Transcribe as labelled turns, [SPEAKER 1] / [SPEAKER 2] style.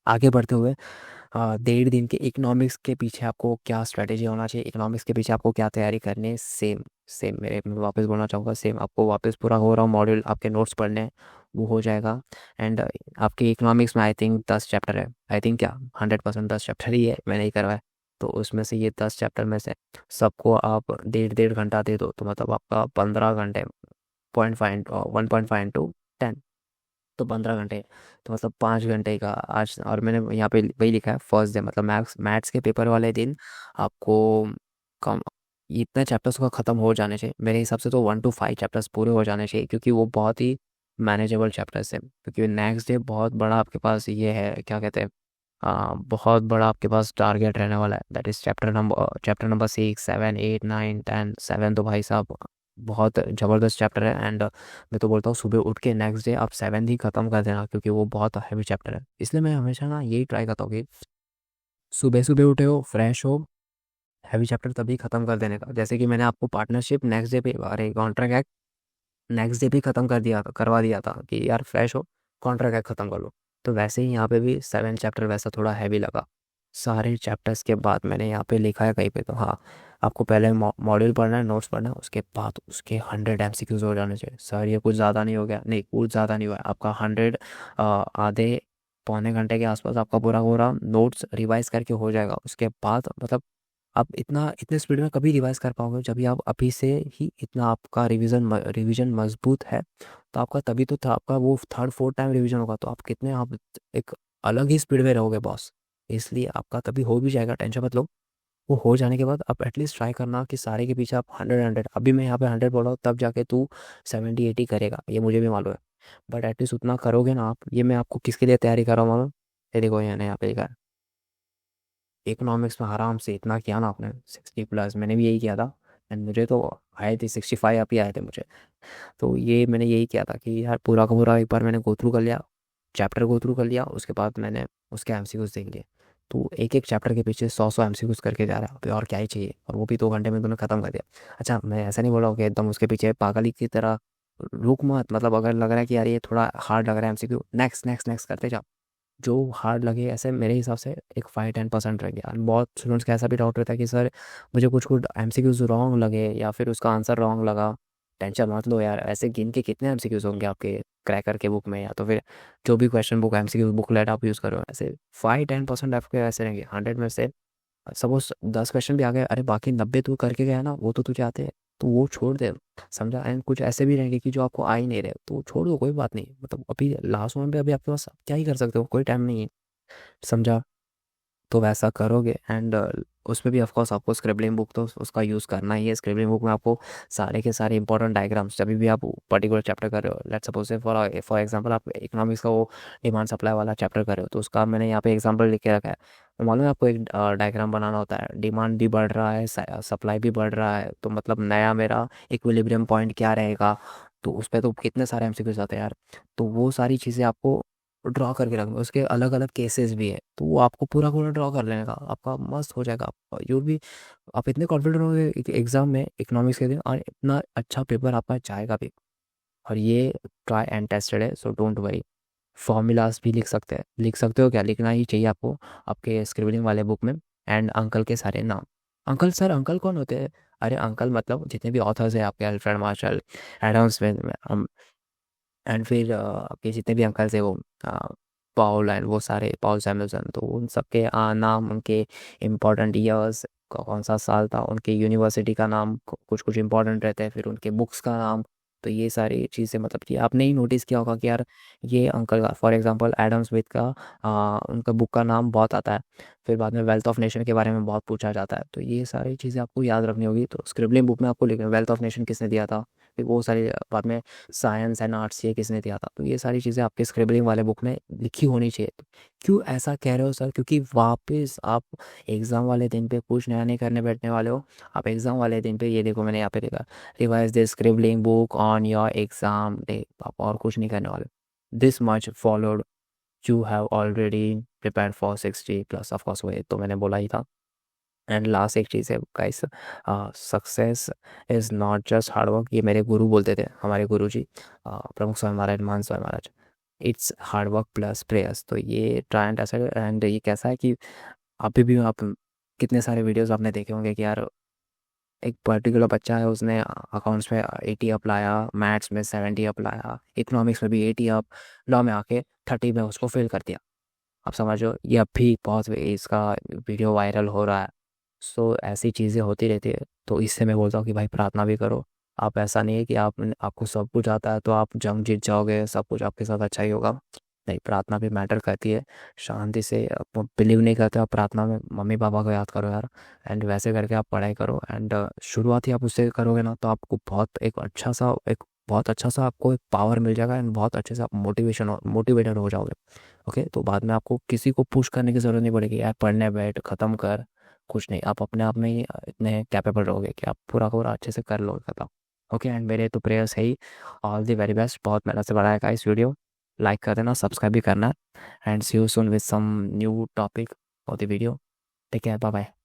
[SPEAKER 1] आगे बढ़ते हुए 1.5 दिन के इकोनॉमिक्स के पीछे आपको क्या स्ट्रेटेजी होना चाहिए, इकोनॉमिक्स के पीछे आपको क्या तैयारी करनी है, सेम सेम मैं वापस बोलना चाहूँगा, सेम आपको वापस पूरा हो रहा मॉड्यूल आपके नोट्स पढ़ने हैं, वो हो जाएगा। एंड आपके इकोनॉमिक्स में आई थिंक 10 चैप्टर है, आई थिंक क्या 100% 10 चैप्टर ही है, मैंने ही करवाया। तो उसमें से ये 10 चैप्टर में से सबको आप 1.5 घंटा दे दो, तो मतलब आपका 15 घंटे, 1.5 इंटू 10, तो 15 घंटे, तो मतलब 5 घंटे का आज। और मैंने यहाँ पे वही लिखा है, फर्स्ट डे मतलब मैथ्स के पेपर वाले दिन आपको कम इतने चैप्टर्स का ख़त्म हो जाने चाहिए, मेरे हिसाब से तो 1 to 5 चैप्टर्स पूरे हो जाने चाहिए, क्योंकि वो बहुत ही मैनेजेबल चैप्टर्स है। क्योंकि नेक्स्ट डे बहुत बड़ा आपके पास ये है, क्या कहते हैं, बहुत बड़ा आपके पास टारगेट रहने वाला है, दैट इज़ चैप्टर नंबर 6, 7, 8, 9, 10। 7 तो भाई साहब बहुत ज़बरदस्त चैप्टर है। एंड मैं तो बोलता हूँ सुबह उठ के नेक्स्ट डे आप 7 ही ख़त्म कर देना, क्योंकि वो बहुत हैवी चैप्टर है। इसलिए मैं हमेशा ना यही ट्राई करता हूँ कि सुबह सुबह उठे हो, फ्रेश हो, हैवी चैप्टर तभी ख़त्म कर देने का। जैसे कि मैंने आपको पार्टनरशिप नेक्स्ट डे पे, अरे कॉन्ट्रैक्ट एक्ट नेक्स्ट डे भी ख़त्म कर दिया था, करवा दिया था कि यार फ्रेश हो, कॉन्ट्रैक्ट एक्ट ख़त्म कर लो। तो वैसे ही यहाँ पे भी 7 चैप्टर वैसा थोड़ा हैवी लगा। सारे चैप्टर्स के बाद मैंने यहाँ पे लिखा है कहीं पे, तो हाँ, आपको पहले मॉड्यूल पढ़ना है, नोट्स पढ़ना है, उसके बाद उसके 100 MCQs हो जाने चाहिए। सर ये कुछ ज़्यादा नहीं हो गया? नहीं, कुछ ज़्यादा नहीं हुआ है। आपका 100 आधे पौने घंटे के आसपास आपका पूरा पूरा नोट्स रिवाइज करके हो जाएगा। उसके बाद मतलब आप इतने स्पीड में कभी रिवाइज कर पाओगे जब भी आप अभी से ही इतना आपका रिवीजन मजबूत है। तो आपका तभी तो था आपका वो थर्ड फोर्थ टाइम रिवीजन होगा, तो आप कितने आप एक अलग ही स्पीड में रहोगे बॉस। इसलिए आपका तभी हो भी जाएगा, टेंशन मत लो। वो हो जाने के बाद आप एटलीस्ट ट्राई करना कि सारे के पीछे आप 100 अभी मैं यहाँ पे 100 बोल रहा हूँ, तब जाके तू 70-80 करेगा, ये मुझे भी मालूम है। बट एटलीस्ट उतना करोगे ना आप। ये मैं आपको किसके लिए तैयारी कर रहा हूँ मालूम? ये देखो यहाँ पे लिखा है, इकोनॉमिक्स में आराम से इतना किया ना आपने, 60+, मैंने भी यही किया था। एंड मुझे तो आए थे 65 आप ही आए थे मुझे। तो ये मैंने यही किया था कि यार पूरा का पूरा एक बार मैंने गो थ्रू कर लिया, चैप्टर गो थ्रू कर लिया, उसके बाद मैंने उसके एमसीक्यूज देख लिए। तो एक एक चैप्टर के पीछे 100 एमसीक्यूज करके जा रहा है, अभी और क्या ही चाहिए, और वो भी 2 घंटे में तुमने खत्म कर दिया। अच्छा, मैं ऐसा नहीं बोल रहा हूँ कि एकदम उसके पीछे पागल की तरह रुक मत, मतलब अगर लग रहा है कि यार ये थोड़ा हार्ड लग रहा है एमसीक्यू, नेक्स्ट नेक्स्ट नेक्स्ट करते जाओ। जो हार्ड लगे ऐसे मेरे हिसाब से एक 5-10% रह गया। बहुत स्टूडेंट्स का ऐसा भी डाउट रहता है कि सर मुझे कुछ कुछ एमसीक्यूज रॉन्ग लगे या फिर उसका आंसर रॉन्ग लगा। टेंशन मत लो यार, ऐसे गिन के कितने एमसीक्यूज होंगे आपके क्रैकर के बुक में, या तो फिर जो भी क्वेश्चन बुक एमसीक्यू बुकलेट आप यूज़ करो, ऐसे 5-10% आपके ऐसे रहेंगे 100 में से। सपोज 10 क्वेश्चन भी आ गए, अरे बाकी 90 तू करके गया ना, वो तो तुझे आते हैं, तो वो छोड़ दे, समझा। एंड कुछ ऐसे भी रहेंगे कि जो आपको आ ही नहीं रहे, तो वो छोड़ दो, कोई बात नहीं। मतलब अभी लास्ट मोमेंट पे अभी आपके पास क्या ही कर सकते हो, कोई टाइम नहीं है, समझा। तो वैसा करोगे। एंड उसमें भी ऑफ कोर्स आपको स्क्रिबलिंग बुक तो उसका यूज़ करना ही है। स्क्रिबलिंग बुक में आपको सारे के सारे इंपॉर्टेंट डायग्राम्स, जब भी आप पर्टिकुलर चैप्टर कर रहे हो, लेट्स सपोज से फॉर एग्जांपल आप इकोनॉमिक्स का वो डिमांड सप्लाई वाला चैप्टर कर रहे हो, तो उसका मैंने यहाँ पे एग्जांपल लिख के रखा है। तो मालूम है आपको एक डायग्राम बनाना होता है, डिमांड भी बढ़ रहा है, सप्लाई भी बढ़ रहा है, तो मतलब नया मेरा इक्विलिब्रियम पॉइंट क्या रहेगा। तो उस पर तो कितने सारे एमसीक्यूज आते हैं यार। तो वो सारी चीज़ें आपको ड्रॉ करके रखना, उसके अलग अलग केसेस भी है, तो वो आपको पूरा पूरा ड्रॉ कर लेने का, आपका मस्त हो जाएगा। यू भी आप इतने कॉन्फिडेंट होंगे एग्जाम में इकोनॉमिक्स के दिन, और इतना अच्छा पेपर आपका जाएगा भी। और ये ट्राई एंड टेस्टेड है, सो डोंट वरी। फॉर्मूलाज भी लिख सकते हो, क्या लिखना ही चाहिए आपको आपके स्क्रिबलिंग वाले बुक में। एंड अंकल के सारे नाम, अंकल सर अंकल कौन होते हैं? अरे अंकल मतलब जितने भी ऑथर्स हैं आपके, Alfred Marshall, Adam Smith, and फिर आपके जितने भी अंकल्स है वो पॉल एंड वो सारे, पॉल सैमुअल्सन, तो उन सबके नाम, उनके इम्पोर्टेंट ईयर्स, कौन सा साल था, उनके यूनिवर्सिटी का नाम, कुछ कुछ इंपॉर्टेंट रहते हैं, फिर उनके बुक्स का नाम। तो ये सारी चीज़ें मतलब कि आपने ही नोटिस किया होगा कि यार ये अंकल का, फॉर एग्जांपल एडम स्मिथ का उनका बुक का नाम बहुत आता है। फिर बाद में वेल्थ ऑफ नेशन के बारे में बहुत पूछा जाता है, तो ये सारी चीज़ें आपको याद रखनी होगी। तो स्क्रिबलिंग बुक में आपको लिखना वेल्थ ऑफ नेशन किसने दिया था, फिर वो सारी बाद में साइंस एंड आर्ट्स ये किसने दिया था। तो ये सारी चीज़ें आपके स्क्रिबलिंग वाले बुक में लिखी होनी चाहिए। तो क्यों ऐसा कह रहे हो सर? क्योंकि वापस आप एग्ज़ाम वाले दिन पे कुछ नया नहीं करने बैठने वाले हो। आप एग्ज़ाम वाले दिन पे, ये देखो मैंने यहाँ पे देखा, revise the scribbling book on your exam day, आप और कुछ नहीं करने वाले। This much followed you have already prepare for 60+, of course वो तो मैंने बोला ही था। एंड लास्ट एक चीज़ है guys, success is not just hard work, ये मेरे गुरु बोलते थे, हमारे गुरु जी प्रमुख स्वामी महाराज, महान Swami Maharaj. It's hard work plus prayers. तो ये ट्राई एंड ऐसा, एंड ये कैसा है कि अभी भी आप कितने सारे वीडियोस आपने देखे होंगे कि यार एक पर्टिकुलर बच्चा है, उसने अकाउंट्स में 80 अप लाया, मैथ्स में 70 अप लाया, इकोनॉमिक्स में भी 80 अप, लॉ में आके 30 में उसको फेल कर दिया। आप समझो, ये अब भी बहुत इसका वीडियो वायरल हो रहा है। सो ऐसी चीज़ें होती रहती है। तो इससे मैं बोलता हूँ कि भाई प्रार्थना भी करो। आप ऐसा नहीं है कि आपको सब कुछ आता है तो आप जंग जीत जाओगे, सब कुछ आपके साथ अच्छा ही होगा। नहीं, प्रार्थना भी मैटर करती है। शांति से आप बिलीव नहीं करते, आप प्रार्थना में मम्मी पापा को याद करो यार, एंड वैसे करके आप पढ़ाई करो, एंड शुरुआत ही आप उससे करोगे ना, तो आपको बहुत अच्छा सा आपको एक पावर मिल जाएगा, एंड बहुत अच्छे से आप मोटिवेटेड हो जाओगे। ओके, तो बाद में आपको किसी को पुश करने की ज़रूरत नहीं पड़ेगी, यार पढ़ने बैठ, ख़त्म कर। कुछ नहीं, आप अपने आप में ही इतने कैपेबल रहोगे कि आप पूरा का पूरा अच्छे से कर लोगे ख़त्म। ओके, एंड मेरे तो प्रेयर्स है ही। All the very best. बहुत मेहनत से बनाया इस वीडियो। लाइक कर देना, सब्सक्राइब भी करना, and see you soon with some new topic of the video. Take care, bye bye.